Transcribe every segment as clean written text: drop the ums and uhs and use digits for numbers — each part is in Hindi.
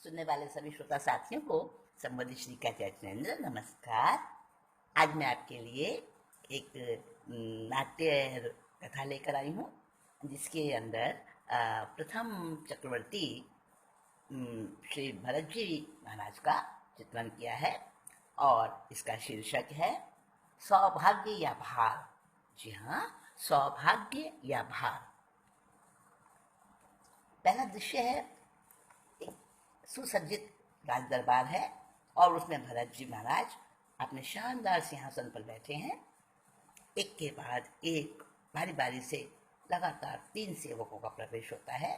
सुनने वाले सभी श्रोता साथियों को संबोधित श्री का चैतन्य नमस्कार। आज मैं आपके लिए एक नाट्य कथा लेकर आई हूँ, जिसके अंदर प्रथम चक्रवर्ती श्री भरत जी महाराज का चित्रण किया है और इसका शीर्षक है सौभाग्य या भार। जी हाँ, सौभाग्य या भार। पहला दृश्य है, एक सुसज्जित राज दरबार है और उसमें भरत जी महाराज अपने शानदार सिंहासन पर बैठे हैं। एक के बाद एक बारी बारी से लगातार 3 सेवकों का प्रवेश होता है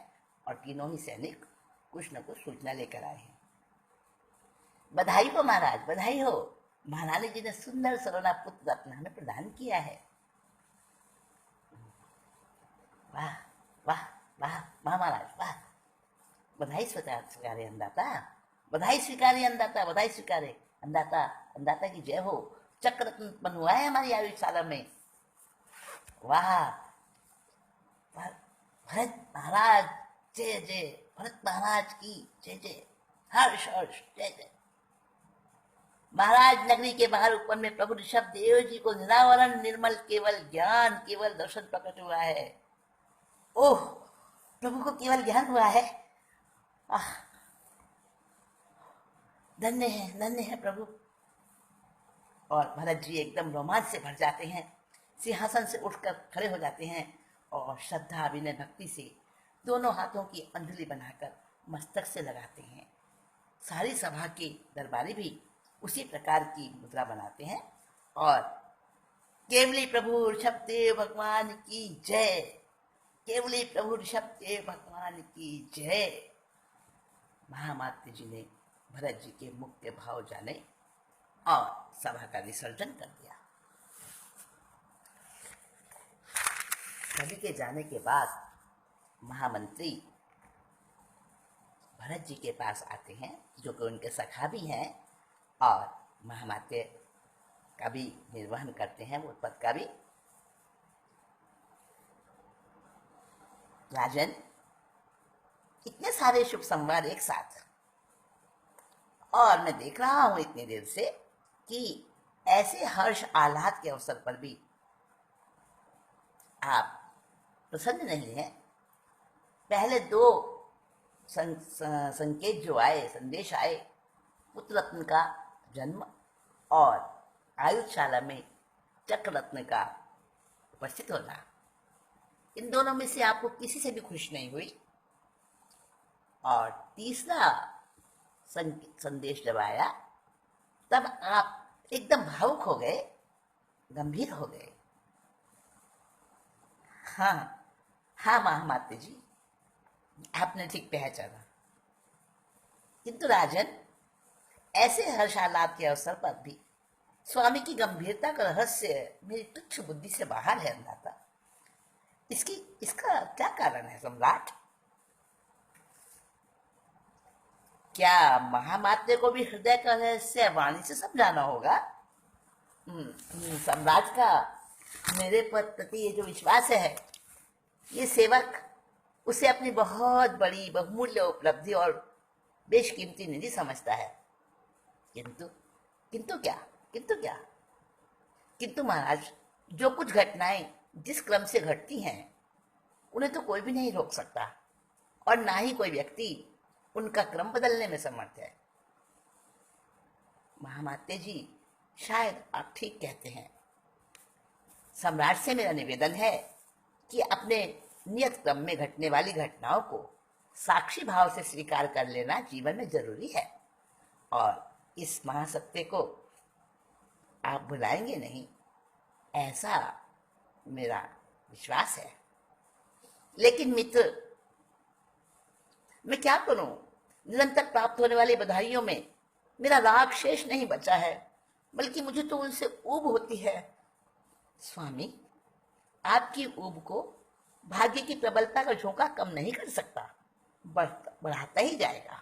और तीनों ही सैनिक कुछ न कुछ सूचना लेकर आए हैं। बधाई हो महाराज, बधाई हो। महारानी जी ने सुंदर सलोना पुत्र रत्न हमें प्रदान किया है। वाह वाह वाह वाह महाराज, वाह। बधाई स्वीकारे अन्नदाता, बधाई स्वीकारे अन्नदाता, बधाई स्वीकारे अन्नदाता, अन्नदाता की जय हो। चक्र रत्न बनवाया है हमारी आयुशाला में। वाह, भरत महाराज जय जय, भरत महाराज की जय जय, हर्ष हर्ष जय जय। महाराज नगरी के बाहर ऊपर में प्रभु ऋषभ देव जी को निरावरण निर्मल केवल ज्ञान केवल दर्शन प्रकट हुआ है। ओह, प्रभु को केवल ज्ञान हुआ है। धन्य है प्रभु। और भरत जी एकदम रोमांच से भर जाते हैं, सिंहासन से उठकर खड़े हो जाते हैं और श्रद्धा विनय भक्ति से दोनों हाथों की अंजलि बनाकर मस्तक से लगाते हैं। सारी सभा के दरबारी भी उसी प्रकार की मुद्रा बनाते हैं और केवली प्रभु ऋषभदेव भगवान की जय, केवली प्रभु ऋषभदेव भगवान की जय। महामाते जी ने भरत जी के मुख के भाव जाने और सभा का विसर्जन कर दिया। सभी के जाने के बाद महामंत्री भरत जी के पास आते हैं, जो कि उनके सखा भी हैं और महामाते का भी निर्वहन करते हैं, वो पद का भी। राजन, इतने सारे शुभ संवाद एक साथ, और मैं देख रहा हूं इतनी देर से कि ऐसे हर्ष आह्लाद के अवसर पर भी आप प्रसन्न नहीं हैं। पहले 2 संकेत जो आए, संदेश आए, पुत्र रत्न का जन्म और आयुशाला में चक्र रत्न का उपस्थित होना, इन दोनों में से आपको किसी से भी खुश नहीं हुई। और तीसरा संदेश जब आया तब आप एकदम भावुक हो गए, गंभीर हो गए। हाँ महामाते जी, आपने ठीक पहचाना। किंतु राजन, ऐसे हर्षालाद के अवसर पर भी स्वामी की गंभीरता का रहस्य मेरी तुच्छ बुद्धि से बाहर है अन्नदाता। इसका क्या कारण है सम्राट? क्या महामाते को भी हृदय का रहस्य वाणी से समझाना होगा? सम्राट का मेरे प्रति ये जो विश्वास है, ये सेवक उसे अपनी बहुत बड़ी बहुमूल्य उपलब्धि और बेशकीमती निधि समझता है। किंतु महाराज, जो कुछ घटनाएं जिस क्रम से घटती हैं उन्हें तो कोई भी नहीं रोक सकता और ना ही कोई व्यक्ति उनका क्रम बदलने में समर्थ है। महामाते जी, शायद आप ठीक कहते हैं। सम्राट से मेरा निवेदन है कि अपने नियत क्रम में घटने वाली घटनाओं को साक्षी भाव से स्वीकार कर लेना जीवन में जरूरी है और इस महासत्य को आप भुलाएंगे नहीं, ऐसा मेरा विश्वास है। लेकिन मित्र, मैं क्या करूं? निरंतर प्राप्त होने वाली बधाइयों में मेरा राग शेष नहीं बचा है, बल्कि मुझे तो उनसे ऊब होती है। स्वामी, आपकी ऊब को भाग्य की प्रबलता का झोंका कम नहीं कर सकता, बढ़ाता ही जाएगा।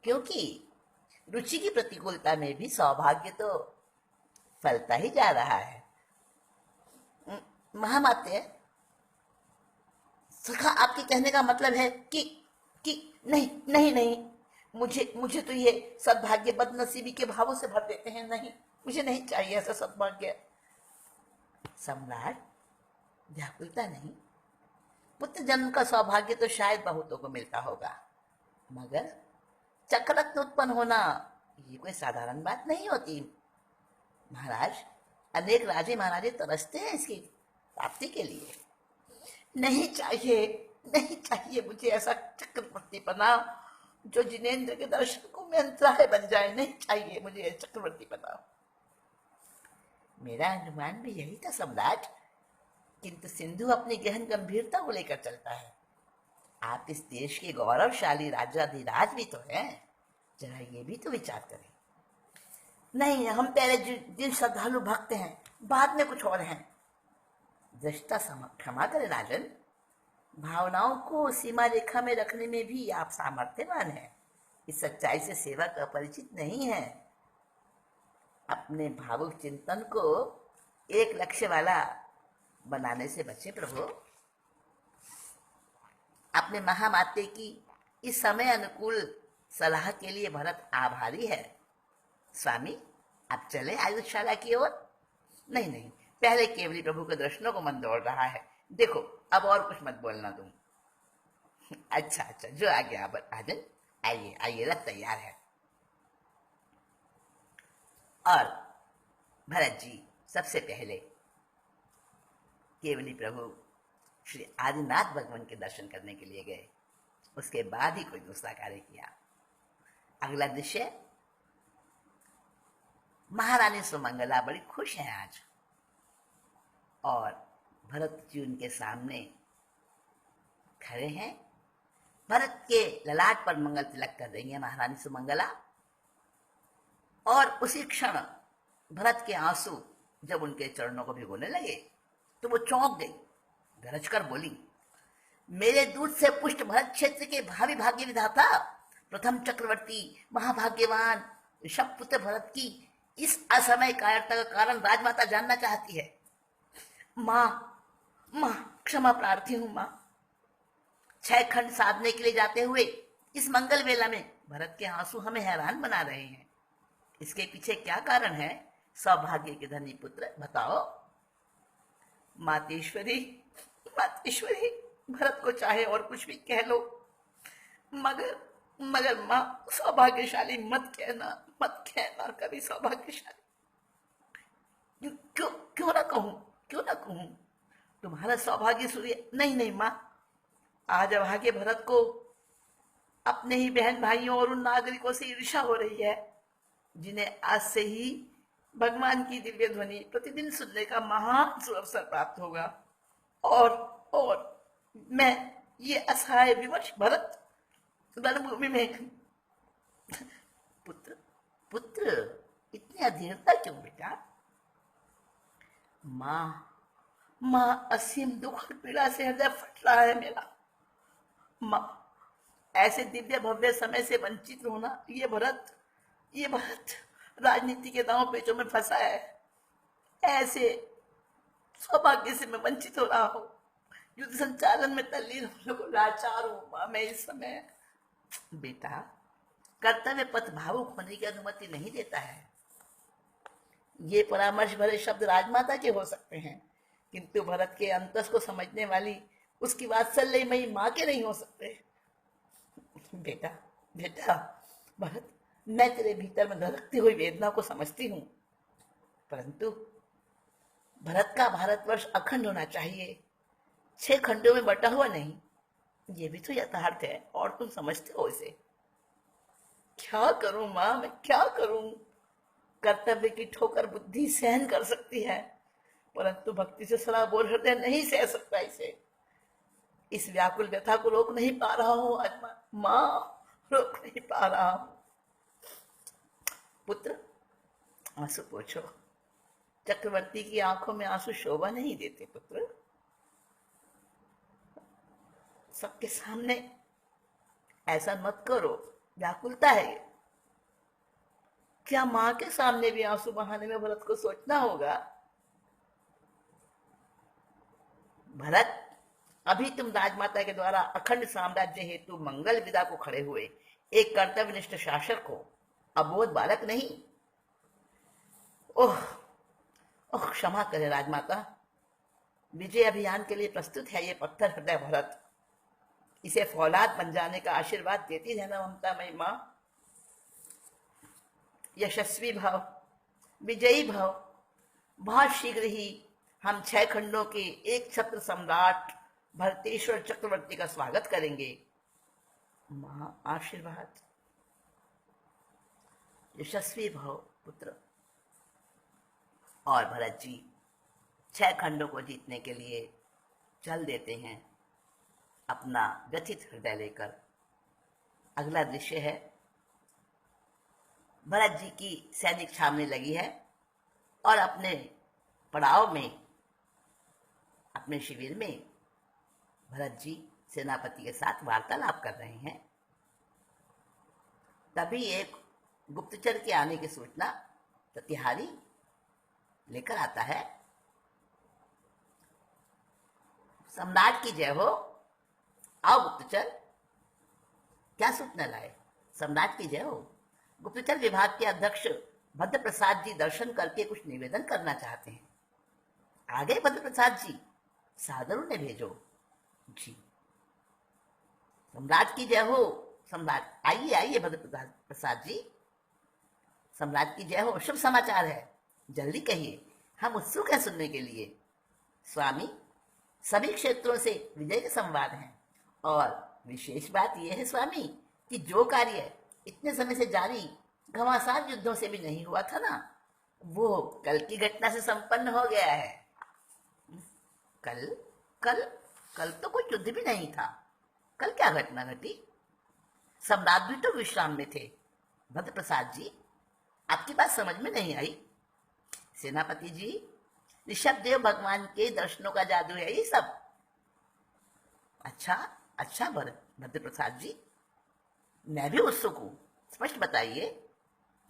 क्योंकि रुचि की प्रतिकूलता में भी सौभाग्य तो फलता ही जा रहा है। महामाते, सखा, आपके कहने का मतलब है कि नहीं नहीं नहीं, मुझे मुझे तो ये सद्भाग्य बदनसीबी के भावों से भर देते हैं। नहीं, मुझे नहीं चाहिए ऐसा सद्भाग्य। सम्राट, व्याकुलता नहीं। पुत्र जन्म का सौभाग्य तो शायद बहुतों को मिलता होगा, मगर चक्ररत्न उत्पन्न होना ये कोई साधारण बात नहीं होती। महाराज, अनेक राजे महाराजे तरसते हैं इसकी प्राप्ति के लिए। नहीं चाहिए, नहीं चाहिए मुझे ऐसा चक्रवर्ती बना जो जिनेन्द्र के दर्शन को में अंतराय बन जाए। नहीं चाहिए मुझे चक्रवर्ती बना। मेरा अनुमान भी यही था सम्राट, किंतु सिंधु अपनी गहन गंभीरता को लेकर चलता है। आप इस देश के गौरवशाली राजाधिराज भी तो हैं, जरा ये भी तो विचार करें। नहीं, हम पहले जिन श्रद्धालु भक्त हैं, बाद में कुछ और हैं। दृष्टा क्षमा करें राजन, भावनाओं को सीमा रेखा में रखने में भी आप सामर्थ्यवान हैं। इस सच्चाई से सेवक अपरिचित नहीं है। अपने भावुक चिंतन को एक लक्ष्य वाला बनाने से बचे प्रभु। अपने महामाते की इस समय अनुकूल सलाह के लिए भरत आभारी है। स्वामी, आप चले आयुषशाला की ओर? नहीं नहीं, पहले केवली प्रभु के दर्शनों को मन दौड़ रहा है। देखो, अब और कुछ मत बोलना तुम। अच्छा अच्छा, जो आ गया राजन, आइए आइए, रथ तैयार है। और भरत जी सबसे पहले केवली प्रभु श्री आदिनाथ भगवान के दर्शन करने के लिए गए। उसके बाद ही कोई दूसरा कार्य किया। अगला दृश्य, महारानी सुमंगला बड़ी खुश हैं आज, और भरत जी उनके सामने खड़े हैं। भरत के ललाट पर मंगल तिलक कर रही है महारानी सुमंगला। और उसी क्षण भरत के आंसू जब उनके चरणों को भिगोने लगे तो वो चौंक गई, गरज कर बोली, मेरे दूध से पुष्ट भरत क्षेत्र के भावी भाग्य विधाता, प्रथम चक्रवर्ती, महाभाग्यवान ऋषभपुत्र भरत की इस असमय कायरता का कारण राजमाता जानना चाहती है। माँ, माँ क्षमा प्रार्थी हूं माँ। 6 खंड साधने के लिए जाते हुए इस मंगल वेला में भरत के आंसू हमें हैरान बना रहे हैं। इसके पीछे क्या कारण है? सौभाग्य के धनी पुत्र, बताओ। मातेश्वरी, मातेश्वरी, भरत को चाहे और कुछ भी कह लो, मगर मगर माँ, सौभाग्यशाली मत कहना, मत कहना कभी सौभाग्यशाली। क्यों क्यों ना कहूं, क्यों ना कहूं? तुम्हारा सौभाग्य सूर्य। नहीं नहीं माँ, आज अभागे भरत को अपने ही बहन भाइयों और उन नागरिकों से ईर्ष्या हो रही है जिन्हें आज से ही भगवान की दिव्य ध्वनि प्रतिदिन सुनने का महान सुअवसर प्राप्त होगा। और मैं ये असहाय विवश भरत रणभूमि में। पुत्र, पुत्र, इतनी अधीरता क्यों बेटा? माँ, असीम दुख और पीड़ा से हृदय फट रहा है मेरा। माँ, ऐसे दिव्य भव्य समय से वंचित होना, ये भरत राजनीति के दांव पेचों में फंसा है। ऐसे सौभाग्य से मैं वंचित हो रहा हूँ। युद्ध संचालन में तल्लीन होने को लाचार हूँ माँ मैं इस समय। बेटा, कर्तव्य पथ भावुक होने की अनुमति नहीं देता है। ये परामर्श भरे शब्द राजमाता के हो सकते हैं, किंतु भरत के अंतस को समझने वाली उसकी वात्सल्यमयी माँ के नहीं हो सकते। बेटा, बेटा भरत, मैं तेरे भीतर में धड़कती हुई वेदना को समझती हूँ, परंतु भरत का भारतवर्ष अखंड होना चाहिए, 6 खंडों में बटा हुआ नहीं। ये भी तो यथार्थ है, और तुम समझते हो इसे। क्या करूं माँ, मैं क्या करूं? कर्तव्य की ठोकर बुद्धि सहन कर सकती है, परंतु भक्ति से सदा बोल हृदय नहीं सह सकता इसे। इस व्याकुल व्यथा को रोक नहीं पा रहा हूं आज माँ, रोक नहीं पा रहा हूं। पुत्र, आंसू पोछो। चक्रवर्ती की आंखों में आंसू शोभा नहीं देते पुत्र। सबके सामने ऐसा मत करो, व्याकुलता है ये। क्या मां के सामने भी आंसू बहाने में भरत को सोचना होगा? भरत, अभी तुम राजमाता के द्वारा अखंड साम्राज्य हेतु मंगल विदा को खड़े हुए एक कर्तव्यनिष्ठ शासक हो, अबोध बालक नहीं। ओह ओह, क्षमा करे राजमाता, विजय अभियान के लिए प्रस्तुत है ये पत्थर हृदय भरत। इसे फौलाद बन जाने का आशीर्वाद देती रहना ममतामयी माँ। यशस्वी भव, विजयी भव। बहुत शीघ्र ही हम 6 खंडों के एक छत्र सम्राट भरतेश्वर चक्रवर्ती का स्वागत करेंगे। मां आशीर्वाद। यशस्वी भव पुत्र। और भरत जी 6 खंडों को जीतने के लिए चल देते हैं अपना व्यथित हृदय लेकर। अगला दृश्य है, भरत जी की सैनिक छावनी लगी है और अपने पड़ाव में, अपने शिविर में भरत जी सेनापति के साथ वार्तालाप कर रहे हैं। तभी एक गुप्तचर के आने की सूचना प्रतिहारी लेकर आता है। सम्राट की जय हो। आओ गुप्तचर, क्या सूचना लाए? सम्राट की जय हो। गुप्तचर विभाग के अध्यक्ष भद्र प्रसाद जी दर्शन करके कुछ निवेदन करना चाहते हैं। आ गए भद्र प्रसाद जी? सादर उन्हें भेजो। जी। सम्राट की जय हो। सम्राट, आइए आइए भद्र प्रसाद जी। सम्राट की जय हो। शुभ समाचार है, जल्दी कहिए, हम उत्सुक हैं सुनने के लिए। स्वामी, सभी क्षेत्रों से विजय के संवाद हैं और विशेष बात यह है स्वामी कि जो कार्य इतने समय से जारी घमासान युद्धों से भी नहीं हुआ था ना, वो कल की घटना से संपन्न हो गया है। कल कल कल तो कोई युद्ध भी नहीं था। कल क्या घटना घटी? सम्राट भी तो विश्राम में थे। भद्र प्रसाद जी, आपकी बात समझ में नहीं आई। सेनापति जी, ऋषभ देव भगवान के दर्शनों का जादू है ये सब। अच्छा अच्छा भद्र प्रसाद जी, मैं भी उत्सुक हूं, स्पष्ट बताइए।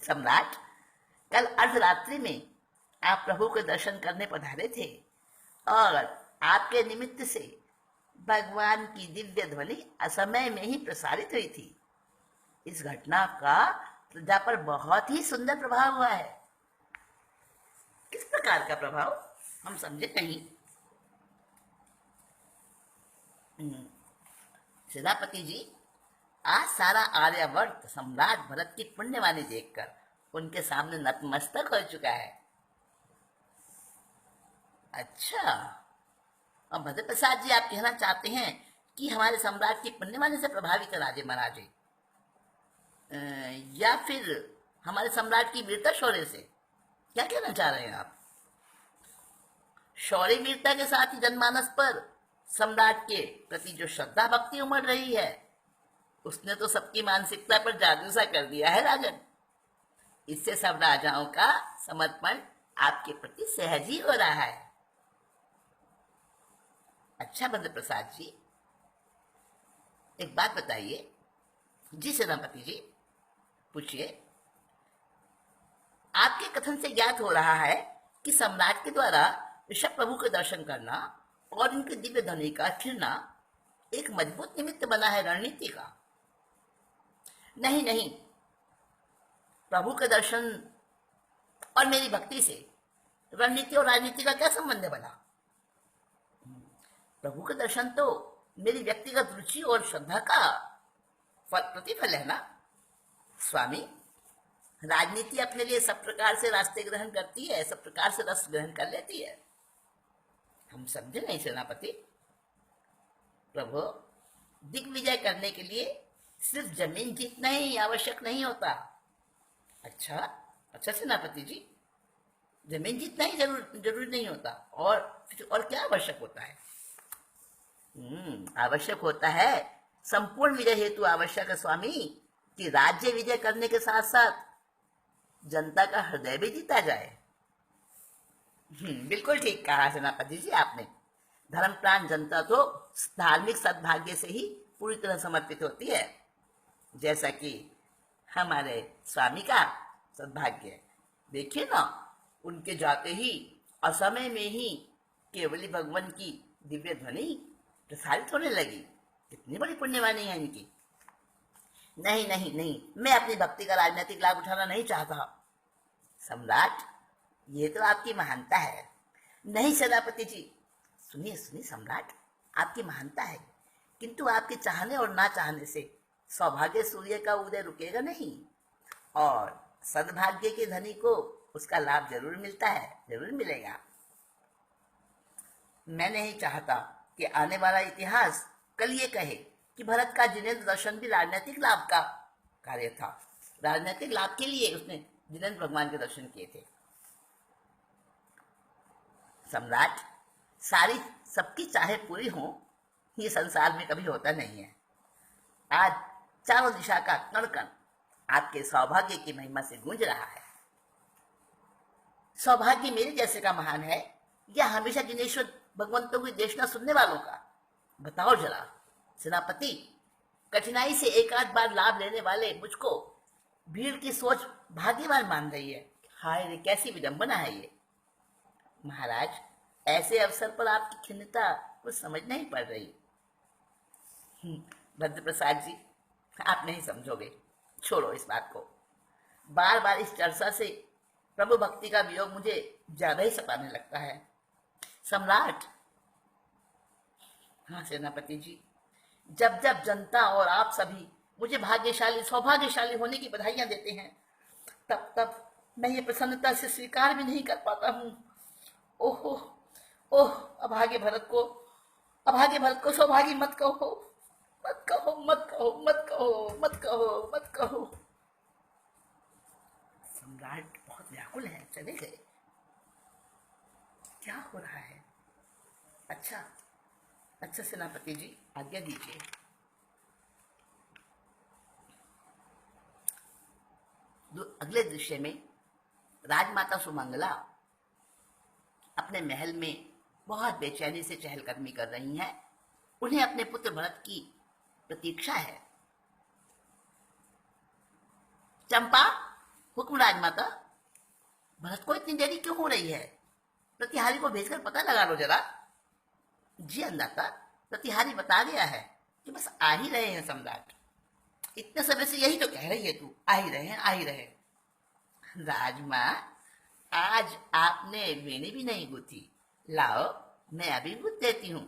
सम्राट, कल अर्धरात्रि में आप प्रभु के दर्शन करने पधारे थे और आपके निमित्त से भगवान की दिव्य ध्वनि असमय में ही प्रसारित हुई थी। इस घटना का प्रजा पर बहुत ही सुंदर प्रभाव हुआ है। किस प्रकार का प्रभाव? हम समझे नहीं। सेनापति जी, आज सारा आर्यावर्त सम्राट भरत की पुण्यवाणी देखकर उनके सामने नतमस्तक हो चुका है। अच्छा, अब भद्र प्रसाद जी, आप कहना चाहते हैं कि हमारे सम्राट की पुण्यवाणी से प्रभावित है राजे महाराजे, या फिर हमारे सम्राट की वीरता शौर्य से? क्या कहना चाह रहे हैं आप? शौर्य वीरता के साथ ही जनमानस पर सम्राट के प्रति जो श्रद्धा भक्ति उमड़ रही है, उसने तो सबकी मानसिकता पर जादू सा कर दिया है राजन। इससे सब राजाओं का समर्पण आपके प्रति सहज ही हो रहा है। अच्छा भद्र प्रसाद जी, एक बात बताइए। जी सेनापति जी, पूछिए। आपके कथन से ज्ञात हो रहा है कि सम्राट के द्वारा ऋषभ प्रभु के दर्शन करना और उनके दिव्य ध्वनि का छिड़ना एक मजबूत निमित्त बना है रणनीति का। नहीं नहीं, प्रभु के दर्शन और मेरी भक्ति से रणनीति और राजनीति का क्या संबंध बना? प्रभु के दर्शन तो मेरी व्यक्तिगत रुचि और श्रद्धा का प्रतिफल है ना स्वामी। राजनीति अपने लिए सब प्रकार से रास्ते ग्रहण करती है, सब प्रकार से रस ग्रहण कर लेती है। हम समझे नहीं सेनापति। प्रभु, दिग्विजय करने के लिए सिर्फ जमीन जीतना ही आवश्यक नहीं होता। अच्छा अच्छा सेनापति जी, जमीन जीतना ही जरूरी नहीं होता, और क्या आवश्यक होता है? आवश्यक होता है, संपूर्ण विजय हेतु आवश्यक है स्वामी कि राज्य विजय करने के साथ साथ जनता का हृदय भी जीता जाए। बिल्कुल ठीक कहा सेनापति जी आपने। धर्मप्राण जनता तो धार्मिक सद्भाग्य से ही पूरी तरह समर्पित होती है, जैसा कि हमारे स्वामी का सद्भाग्य। देखिए ना, उनके जाते ही असमय में ही केवली भगवान की दिव्य ध्वनि प्रसारित होने लगी। कितनी बड़ी पुण्यवाणी है इनकी। नहीं नहीं नहीं, मैं अपनी भक्ति का राजनीतिक लाभ उठाना नहीं चाहता। सम्राट, ये तो आपकी महानता है। नहीं सेनापति जी, सुनिए सुनिए सम्राट, आपकी महानता है, किंतु आपके चाहने और ना चाहने से सौभाग्य सूर्य का उदय रुकेगा नहीं, और सद्भाग्य के धनी को उसका लाभ जरूर मिलता है, जरूर मिलेगा। मैं नहीं चाहता कि आने वाला इतिहास कल ये कहे कि भरत का जिनेंद्र दर्शन भी राजनीतिक लाभ का कार्य था। राजनीतिक लाभ के लिए उसने जिनेंद्र भगवान के दर्शन किए थे। सम्राट, सारी सबकी चाहे पूरी हो, ये संसार में कभी होता नहीं है। आज चारों दिशा का कण कण आपके सौभाग्य की महिमा से गूंज रहा है। सौभाग्य मेरे जैसे का महान है या हमेशा जिनेश्वर भगवंतों की देशना सुनने वालों का? बताओ जरा सेनापति। कठिनाई से एक आध बार लाभ लेने वाले मुझको भीड़ की सोच भाग्यवान मान रही है। हाय रे, कैसी विडंबना है ये। महाराज, ऐसे अवसर पर आपकी खिन्नता कुछ समझ नहीं पड़ रही। भद्र प्रसाद जी, आप नहीं समझोगे, छोड़ो इस बात को। बार बार इस चर्चा से प्रभु भक्ति का वियोग मुझे ज्यादा ही सताने लगता है। सम्राट, हाँ सेनापति जी, जब जब जनता और आप सभी मुझे भाग्यशाली सौभाग्यशाली होने की बधाइयां देते हैं, तब तब मैं ये प्रसन्नता से स्वीकार भी नहीं कर पाता हूँ। ओहो ओह, अभागे भरत को सौभाग्य मत कहो, मत कहो, मत कहो, मत कहो, मत कहो, मत कहो। सम्राट बहुत व्याकुल है, चले गए। क्या हो रहा है? अच्छा अच्छा सेनापति जी, आज्ञा दीजिए। अगले दृश्य में राजमाता सुमंगला अपने महल में बहुत बेचैनी से चहलकदमी कर रही हैं। उन्हें अपने पुत्र भरत की प्रतीक्षा है। चंपा, हुक्म राजमाता। भरत को इतनी देरी क्यों हो रही है? प्रतिहारी को भेजकर पता लगा लो जरा। जी अन्नदाता, प्रतिहारी बता गया है कि बस आ ही रहे हैं सम्राट। इतने समय से यही तो कह रही है तू, आ ही रहे हैं, आ ही रहे। राजमाँ, आज आपने वेणी भी नहीं गूंथी, लाओ मैं अभी गूंथ देती हूँ।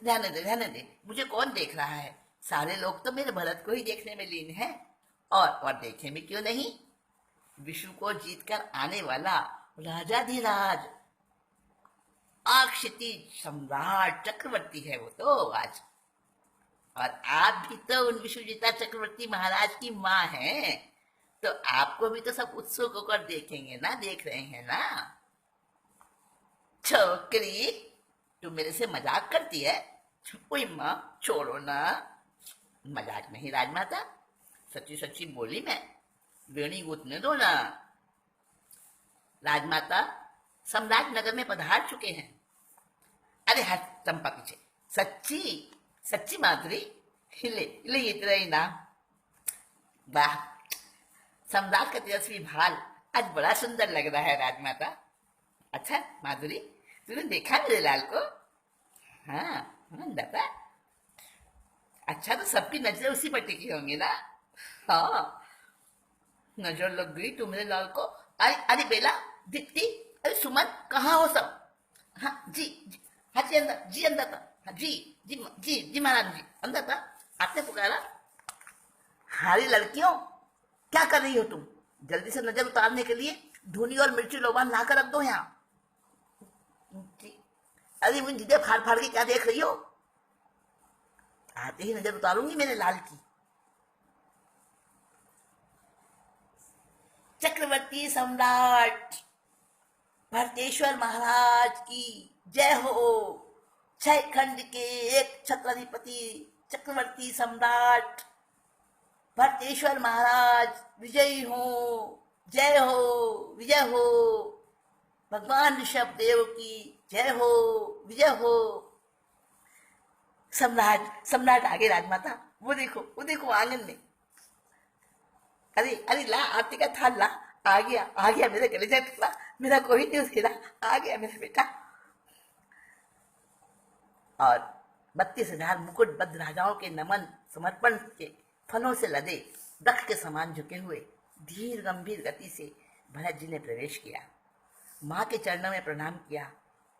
रहने दे, मुझे कौन देख रहा है? सारे लोग तो मेरे भरत को ही देखने में लीन हैं। और देखे भी क्यों नहीं, विष्णु को जीतकर आने वाला राजाधिराज क्षितिज सम्राट चक्रवर्ती है वो तो आज। और आप भी तो उन विश्वजीता चक्रवर्ती महाराज की माँ हैं, तो आपको भी तो सब उत्सुक होकर देखेंगे ना, देख रहे हैं ना। छोकरी, तू मेरे से मजाक करती है? ओए माँ, छोड़ो ना। मजाक नहीं राजमाता, सच्ची सच्ची बोली मैं। वेणी गूंथने दो ना। राजमाता, सम्राट नगर में पधार चुके हैं। अरे हट चंपा पीछे। सच्ची सच्ची माधुरी, हिले हिले इतना ही ना। वाह, सम्राट का तेजस्वी भाल आज बड़ा सुंदर लग रहा है राजमाता। अच्छा माधुरी, तूने देखा मेरे लाल को? हाँ दादा। अच्छा, तो सबकी नजरें उसी पर टिकी होंगी ना। हाँ, नजर लग गई तुम्हारे लाल को। अरे बेला, दीप्ति, अरे सुमन, कहाँ हो सब? हाँ जी, हाँ जी अंदर, जी अंदर था। हाँ जी जी जी जी महाराज जी, अंदर था। आपने पुकारा? हारी लड़कियों, क्या कर रही हो तुम? जल्दी से नजर उतारने के लिए धुनी और मिर्ची लोबान ला कर रख दो यहाँ। अरे वो जिदे फाड़ फाड़ के क्या देख रही हो? आते ही नजर उतारूंगी मेरे लाल की। चक्रवर्ती सम्राट भरतेश्वर महाराज की जय हो। छह खंड के एक छत्राधिपति चक्रवर्ती सम्राट भरतेश्वर महाराज विजयी हो। जय हो, विजय हो। भगवान ऋषभ देव की जय हो, विजय हो। सम्राट आगे राजमाता। वो देखो आंगन में। अरे ला, आरती का थाल ला। आ गया मेरे कलेजा टुकड़ा। मेरा कोई नहीं उसके आ गया मेरा बेटा। और 32,000 मुकुटबद्ध राजाओं के नमन समर्पण के फलों से लदे वृक्ष के समान झुके हुए धीर गंभीर गति से भरत जी ने प्रवेश किया। माँ के चरणों में प्रणाम किया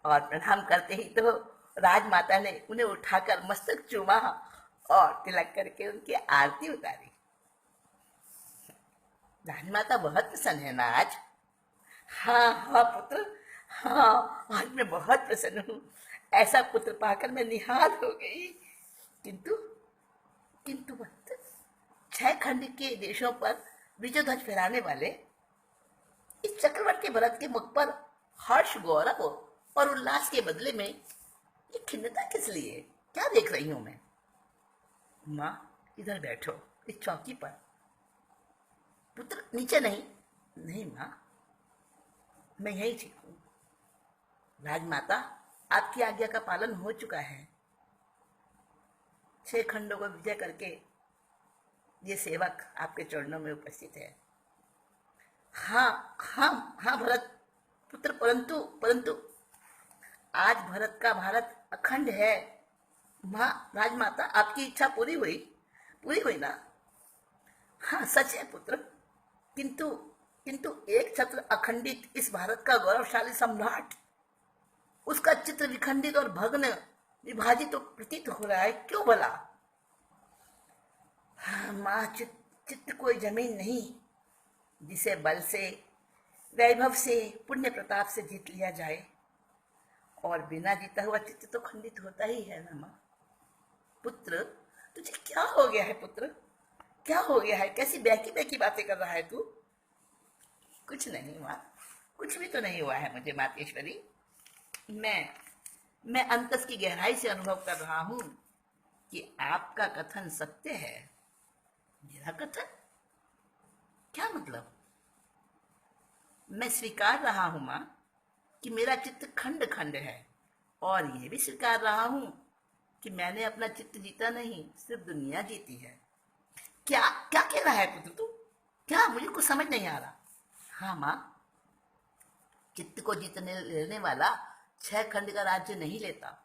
और प्रणाम करते ही तो राजमाता ने उन्हें उठाकर मस्तक चूमा और तिलक करके उनकी आरती उतारी। राजमाता बहुत प्रसन्न है ना आज? हाँ हाँ पुत्र, हाँ आज मैं बहुत प्रसन्न हूँ। ऐसा पुत्र पाकर मैं निहाल हो गई। किंतु किंतु पुत्र, 6 खंड के देशों पर विजय ध्वज फहराने वाले इस चक्रवर्ती भरत के मुख पर हर्ष, गौरव और उल्लास के बदले में ये खिन्नता किस लिए? क्या देख रही हूं मैं? माँ इधर बैठो इस चौकी पर। पुत्र नीचे नहीं। नहीं माँ, मैं यही ठीक हूं। राजमाता, आपकी आज्ञा का पालन हो चुका है। 6 खंडों को विजय करके ये सेवक आपके चरणों में उपस्थित है। हाँ हाँ हाँ भरत पुत्र, परंतु परंतु आज भरत का भारत अखंड है। माँ, राजमाता, आपकी इच्छा पूरी हुई ना? हाँ सच है पुत्र, किंतु किंतु एक छत्र अखंडित इस भारत का गौरवशाली सम्राट, उसका चित्र विखंडित और भग्न विभाजित तो प्रतीत हो रहा है, क्यों भला? हाँ माँ, चित्त कोई जमीन नहीं जिसे बल से, वैभव से, पुण्य प्रताप से जीत लिया जाए, और बिना जीता हुआ चित्त तो खंडित होता ही है ना माँ। पुत्र तुझे क्या हो गया है? पुत्र क्या हो गया है? कैसी बैकी बैकी बातें कर रहा है तू? कुछ नहीं माँ, कुछ भी तो नहीं हुआ है मुझे मातेश्वरी। मैं अंतस की गहराई से अनुभव कर रहा हूं कि आपका कथन सत्य है। मेरा कथन? क्या मतलब? मैं स्वीकार रहा हूं मां कि मेरा चित्त खंड खंड है, और ये भी स्वीकार रहा हूं कि मैंने अपना चित्त जीता नहीं, सिर्फ दुनिया जीती है। क्या क्या कह रहा है पुत्र तू? क्या? मुझे कुछ समझ नहीं आ रहा। हाँ मां, चित्त को जीतने लेने वाला 6 खंड का राज्य नहीं लेता,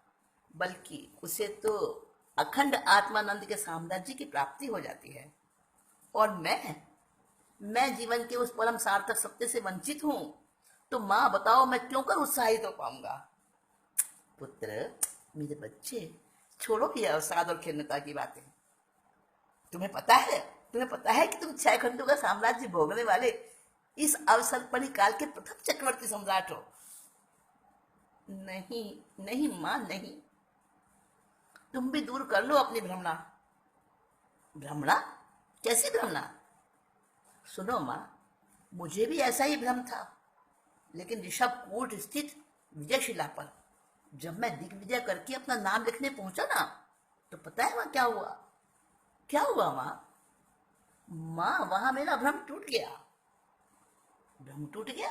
बल्कि उसे तो अखंड आत्मानंद के साम्राज्य की प्राप्ति हो जाती है। और मैं जीवन के उस परम सार्थक सत्य से वंचित हूं, तो माँ बताओ मैं क्यों कर उत्साहित हो पाऊंगा? पुत्र मेरे बच्चे, छोड़ो ये अवसाद और खिन्नता की बातें। तुम्हें पता है कि तुम 6 खंडों का साम्राज्य भोगने वाले इस अवसर काल के प्रथम चक्रवर्ती सम्राट हो। नहीं नहीं मां, नहीं। तुम भी दूर कर लो अपनी भ्रमणा। भ्रमणा? कैसी भ्रमणा? सुनो मां, मुझे भी ऐसा ही भ्रम था, लेकिन ऋषभकूट स्थित विजयशिला पर जब मैं दिग्विजय करके अपना नाम लिखने पहुंचा ना, तो पता है वहां क्या हुआ? क्या हुआ मां? मां, वहां मेरा भ्रम टूट गया। भ्रम टूट गया?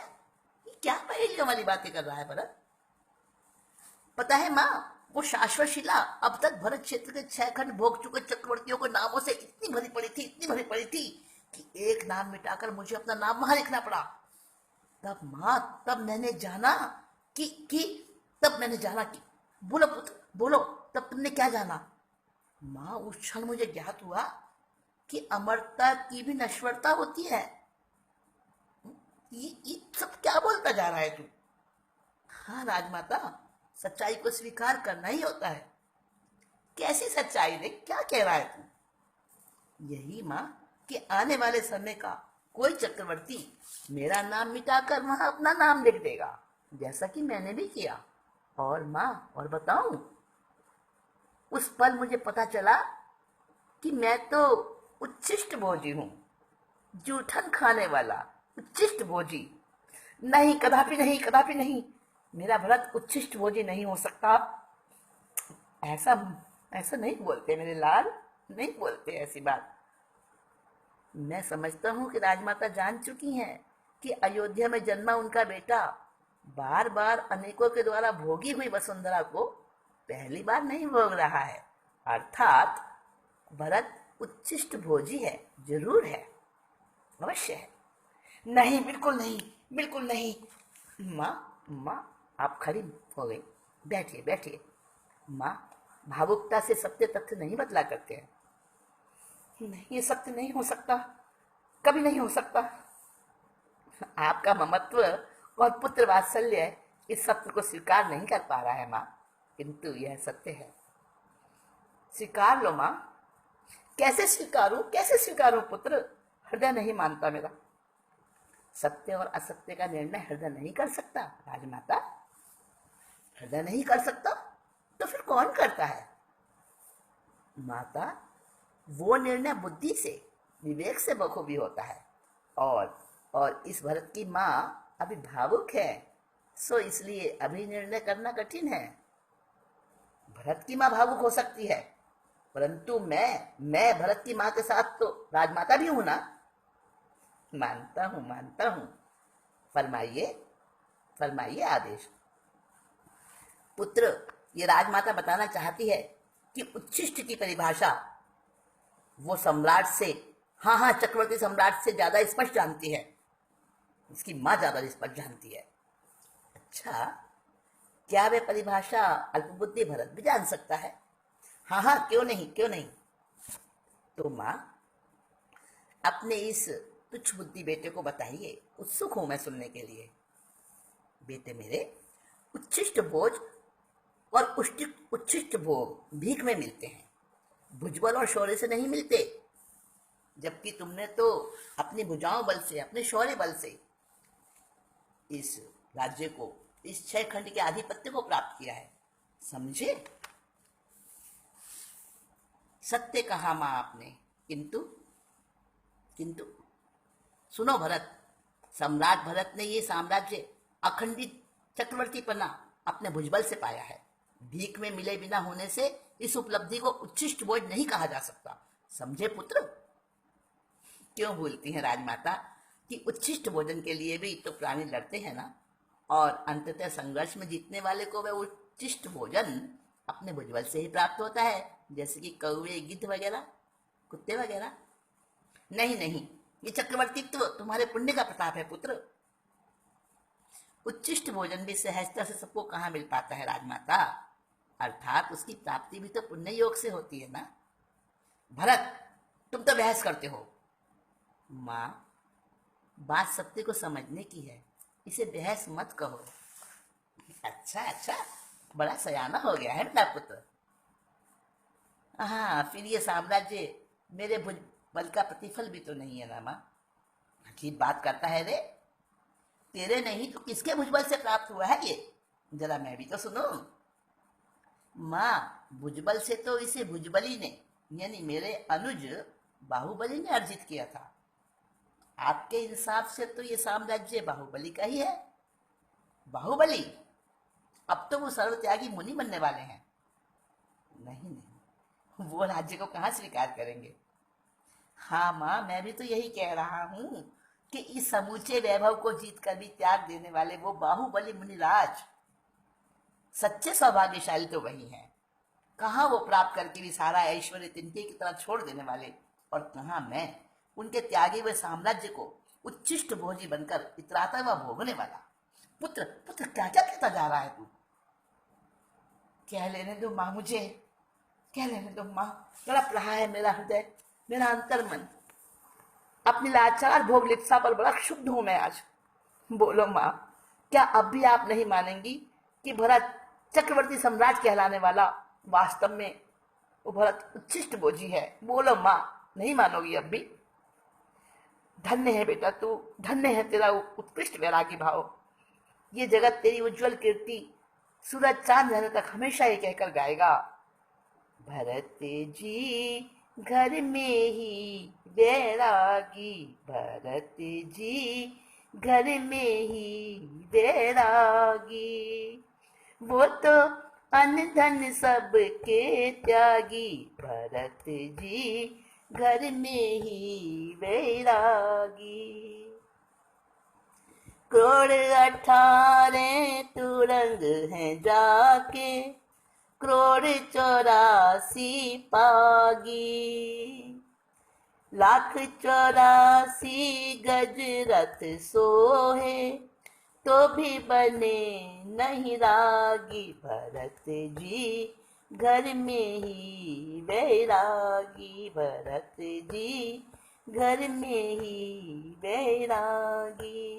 ये क्या पहेलियों वाली बातें कर रहा है भरत? पता है मां, वो शाश्वत शिला अब तक भरत क्षेत्र के 6 खंड भोग चुके चक्रवर्तियों के नामों से इतनी भरी पड़ी थी कि एक नाम मिटाकर मुझे अपना नाम वहां लिखना पड़ा। तब मां, तब मैंने जाना कि बोलो पुत्र बोलो, तब तुमने क्या जाना? मां, उस क्षण मुझे ज्ञात हुआ कि अमरता की भी नश्वरता होती है। ये सब क्या बोलता जा रहा है तू? हाँ राजमाता, सच्चाई को स्वीकार करना ही होता है। कैसी सच्चाई रे? क्या कह रहा है तू? यही मां कि आने वाले समय का कोई चक्रवर्ती मेरा नाम मिटाकर वहां अपना नाम लिख देगा, जैसा कि मैंने भी किया। और मां, और बताऊं, उस पल मुझे पता चला कि मैं तो उच्छिष्ट भोजी हूं, जूठन खाने वाला उच्छिष्ट भोजी। नहीं, कदापि नहीं, कदापि नहीं। मेरा भरत उच्छिष्ट भोजी नहीं हो सकता। ऐसा ऐसा नहीं बोलते मेरे लाल, नहीं बोलते ऐसी बात। मैं समझता हूँ कि राजमाता जान चुकी हैं कि अयोध्या में जन्मा उनका बेटा बार बार अनेकों के द्वारा भोगी हुई वसुंधरा को पहली बार नहीं भोग रहा है। अर्थात भरत उच्छिष्ट भोजी है, जरूर है, अवश्य है। नहीं, बिल्कुल नहीं, बिल्कुल नहीं। माँ, आप खड़ी हो गई। बैठिए बैठिए। माँ, भावुकता से सत्य तथ्य नहीं बदला करते हैं। नहीं, ये सत्य नहीं हो सकता, कभी नहीं हो सकता। आपका ममत्व और पुत्र वात्सल्य इस सत्य को स्वीकार नहीं कर पा रहा है माँ, किंतु यह सत्य है। स्वीकार लो माँ। कैसे स्वीकारूं, कैसे स्वीकारूं पुत्र? हृदय नहीं मानता मेरा। सत्य और असत्य का निर्णय हृदय नहीं कर सकता राजमाता, हृदय नहीं कर सकता, तो फिर कौन करता है? माता, वो निर्णय बुद्धि से, विवेक से बखूबी होता है। और इस भरत की माँ अभी भावुक है, सो इसलिए अभी निर्णय करना कठिन है। भरत की माँ भावुक हो सकती है, परंतु मैं भरत की माँ के साथ तो राजमाता भी हूं ना। मानता हूं। फरमाइए, फरमाइए आदेश। पुत्र, ये राजमाता बताना चाहती है कि उच्छिष्ट की परिभाषा वो सम्राट से, हाँ, चक्रवर्ती सम्राट से ज्यादा स्पष्ट जानती है। उसकी माँ ज्यादा स्पष्ट जानती है। अच्छा, क्या वे परिभाषा अल्पबुद्धि भरत भी जान सकता है? हाँ, क्यों नहीं। तो माँ, अपने इस तुच्छ बुद्धि बेटे को बताइए, उत्सुक हूं मैं सुनने के लिए। बेटे मेरे, उच्छिष्ट भोज और उच्छिष्ट भोग भीख में मिलते हैं, भुजबल और शौर्य से नहीं मिलते। जबकि तुमने तो अपनी भुजाओं बल से, अपने शौर्य बल से इस राज्य को, इस 6 खंड के आधिपत्य को प्राप्त किया है, समझे? सत्य कहा मां आपने, किंतु सुनो भरत, सम्राट भरत ने ये साम्राज्य अखंडित चक्रवर्ती पना अपने भुजबल से पाया है। भीख में मिले बिना होने से इस उपलब्धि को उच्छिष्ट बोझ नहीं कहा जा सकता, समझे पुत्र? क्यों भूलती हैं राजमाता कि उच्छिष्ट भोजन के लिए भी तो प्राणी लड़ते हैं ना, और अंततः संघर्ष में जीतने वाले को वह उच्छिष्ट भोजन अपने भुजबल से ही प्राप्त होता है, जैसे कि कौवे, गिद्ध वगैरह, कुत्ते वगैरह। नहीं, ये चक्रवर्तीत्व तुम्हारे पुण्य का प्रताप है पुत्र। उच्छिष्ट भोजन भी सहजता से सबको कहाँ मिल पाता है राजमाता, अर्थात उसकी प्राप्ति भी तो पुण्य योग से होती है ना। भरत, तुम तो बहस करते हो। माँ, बात सत्य को समझने की है, इसे बहस मत कहो। अच्छा, बड़ा सयाना हो गया है मेरा पुत्र। हाँ, फिर ये साम्राज्य मेरे बल का प्रतिफल भी तो नहीं है ना माँ। अजीब बात करता है रे। तेरे नहीं तो किसके भुजबल से प्राप्त हुआ है ये? जरा मैं भी तो सुनो। माँ, भुजबल से तो इसे भुजबली ने, यानी मेरे अनुज बाहुबली ने अर्जित किया था। आपके हिसाब से तो ये साम्राज्य बाहुबली का ही है। बाहुबली? अब तो वो सर्वत्यागी मुनि बनने वाले हैं। नहीं, वो राज्य को कहाँ स्वीकार करेंगे। हाँ माँ, मैं भी तो यही कह रहा हूँ कि इस समूचे वैभव को जीत कर भी त्याग देने वाले वो बाहुबली मुनिराज सच्चे सौभाग्यशाली तो वही हैं। कहाँ वो प्राप्त करके भी सारा ऐश्वर्य तिनके की तरह छोड़ देने वाले, और कहाँ मैं, उनके त्यागे हुए साम्राज्य को उच्छिष्ट भोजी बनकर इतराता हुआ भोगने वाला। पुत्र क्या कहता जा रहा है तू? कह लेने दो माँ मुझे, कह लेने दो माँ। तड़प रहा है मेरा हृदय, मेरा अंतर्मन। अपनी लाचार भोग लिप्सा पर बड़ा क्षुब्ध हूं मैं आज। बोलो माँ, क्या अब भी आप नहीं मानेंगी कि भरत चक्रवर्ती सम्राट कहलाने वाला वास्तव में वो भरत उच्छिष्ट भोजी है? बोलो माँ, नहीं मानोगी अब भी? धन्य है बेटा तू, धन्य है तेरा उत्कृष्ट वैरागी भाव। ये जगत तेरी उज्जवल कीर्ति सूरज चांद रहने तक हमेशा ये कहकर गाएगा, भरत जी घर में ही वैरागी, भरत जी घर में ही वैरागी, वो तो अन्न धन सबके त्यागी, भरत जी घर में ही वैरागी। करोड़ 18 तुरंग हैं जाके, करोड़ 84 पागी, लाख 84 गज रथ सोहे, तो भी बने नहीं रागी, भरत जी घर में ही बैरागी भरत जी, घर में ही बैरागी।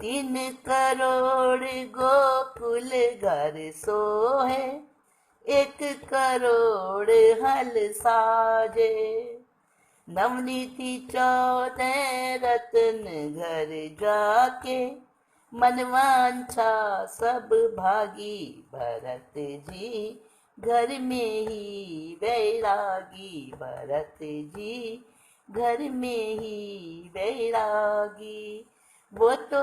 3 करोड़ गोकुल घर सोहे, 1 करोड़ हल साजे। नवनीति 14 रत्न घर जाके, मनवांछा सब भागी भरत जी, घर में ही बैरागी भरत जी, घर में ही बैरागी। वो तो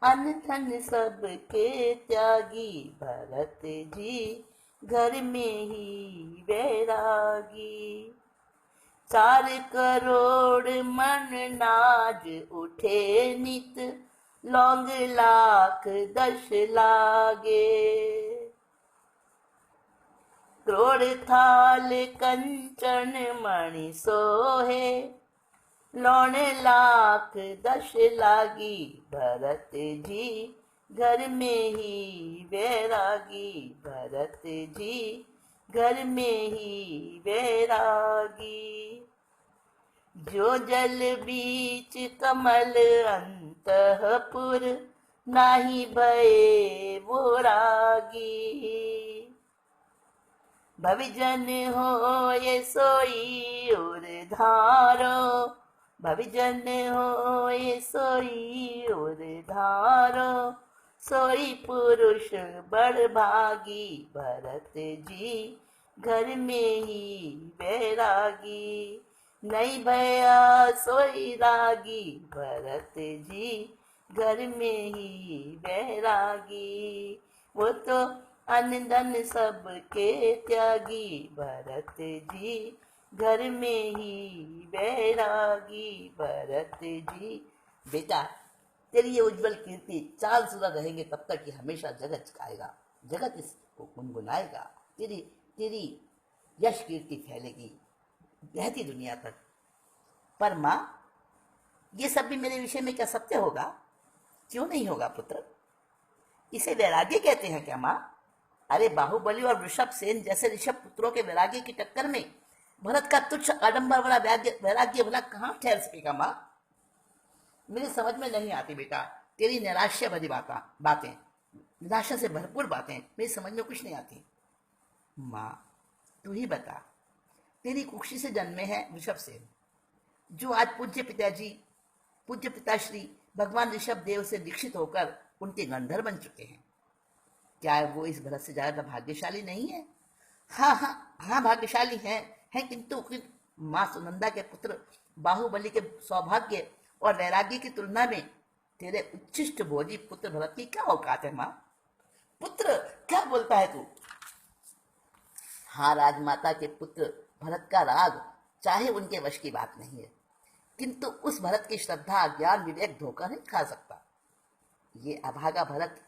अन्न धन सब के त्यागी भरत जी, घर में ही बैरागी। 4 करोड़ मन नाज उठे नित, लौंग लाख 10 लागे। करोड़ थाल कंचन मणि सोहे, लौण लाख 10 लागी भरत जी, घर में ही बैरागी भरत जी, घर में ही बैरागी। जो जल बीच कमल अंतःपुर, नाही भये वो रागी। भविजन हो ये सोई और धारो, भविजन हो ये सोई और धारो। सोई पुरुष बड़ भागी भरत जी, घर में ही बैरागी। नहीं भया सोई रागी भरत जी, घर में ही बैरागी। वो तो अन्न धन सब के त्यागी भरत जी, घर में ही बैरागी भरत जी। बेटा, तेरी ये उज्जवल कीर्ति 4 सुधा रहेंगे तब तक कि हमेशा जगत गाएगा, जगत इसको गुनगुनाएगा। तेरी तेरी यश कीर्ति फैलेगी रहती दुनिया तक। पर माँ, ये सब भी मेरे विषय में क्या सत्य होगा? क्यों नहीं होगा पुत्र? इसे वैराग्य कहते हैं क्या माँ? अरे बाहुबली और वृषभ सेन जैसे ऋषभ पुत्रों के वैराग्य की टक्कर में भरत का तुच्छ आडंबर वाला वैराग्य भला कहाँ ठहर सकेगा माँ? मेरी समझ में नहीं आती बेटा, तेरी निराशा भरी बातें, निराशा से भरपूर बातें मेरी समझ में कुछ नहीं आती। माँ, तू ही बता, तेरी कुक्षी से जन्मे हैं वृषभ सेन, जो आज पूज्य पिताश्री भगवान ऋषभ देव से दीक्षित होकर उनके गंधर्व बन चुके हैं। क्या वो इस भरत से ज्यादा भाग्यशाली नहीं है? हाँ हाँ हाँ, भाग्यशाली हैं, किंतु माँ सुनंदा के पुत्र बाहुबली के सौभाग्य और वैराग्य की तुलना में तेरे उच्छिष्ट भोजी पुत्र भरत की क्या औकात है माँ? पुत्र, क्या बोलता है तू? हाँ, राजमाता के पुत्र भरत का राग चाहे उनके वश की बात नहीं है, किंतु उस भरत की श्रद्धा, ज्ञान, विवेक धोखा नहीं खा सकता। ये अभागा भरत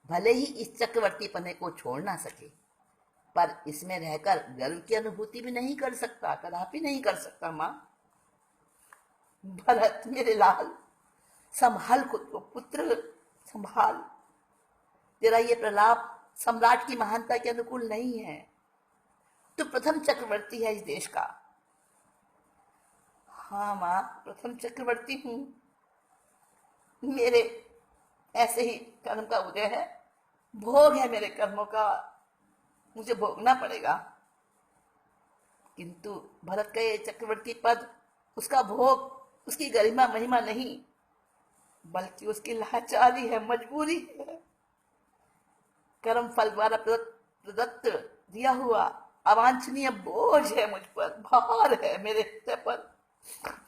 भले ही इस चक्रवर्ती पने को छोड़ ना सके, पर इसमें रहकर गर्व की अनुभूति भी नहीं कर सकता, कदापि नहीं कर सकता। माँ, भरत मेरे लाल, संभाल खुद को पुत्र, संभाल। तेरा ये प्रलाप सम्राट की महानता के अनुकूल नहीं है। तू प्रथम चक्रवर्ती है इस देश का। हाँ माँ, प्रथम चक्रवर्ती हूँ। मेरे ऐसे ही कर्म का उदय है, भोग है मेरे कर्मों का, मुझे भोगना पड़ेगा। किंतु भरत का ये चक्रवर्ती पद, उसका भोग, उसकी गरिमा महिमा नहीं, बल्कि उसकी लाचारी है, मजबूरी है। कर्म फल द्वारा प्रदत्त दिया हुआ अवांछनीय बोझ है मुझ पर, भार है मेरे हृदय पर।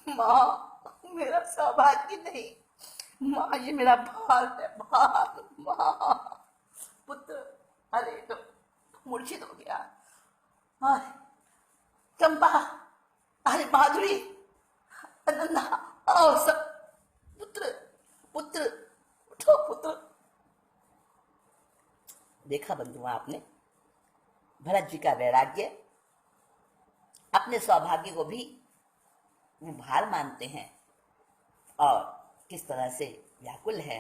माँ, मेरा सौभाग्य नहीं माँ, ये मेरा भार है, भार। माँ, पुत्र, अरे तो मूर्छित हो गया। अरे चंपा, अरे माधुरी, अनन्या, आओ सब। पुत्र, पुत्र, उठो पुत्र। देखा बंधुआ आपने, भरत जी का वैराग्य, अपने सौभाग्य को भी वो भार मानते हैं और किस तरह से व्याकुल है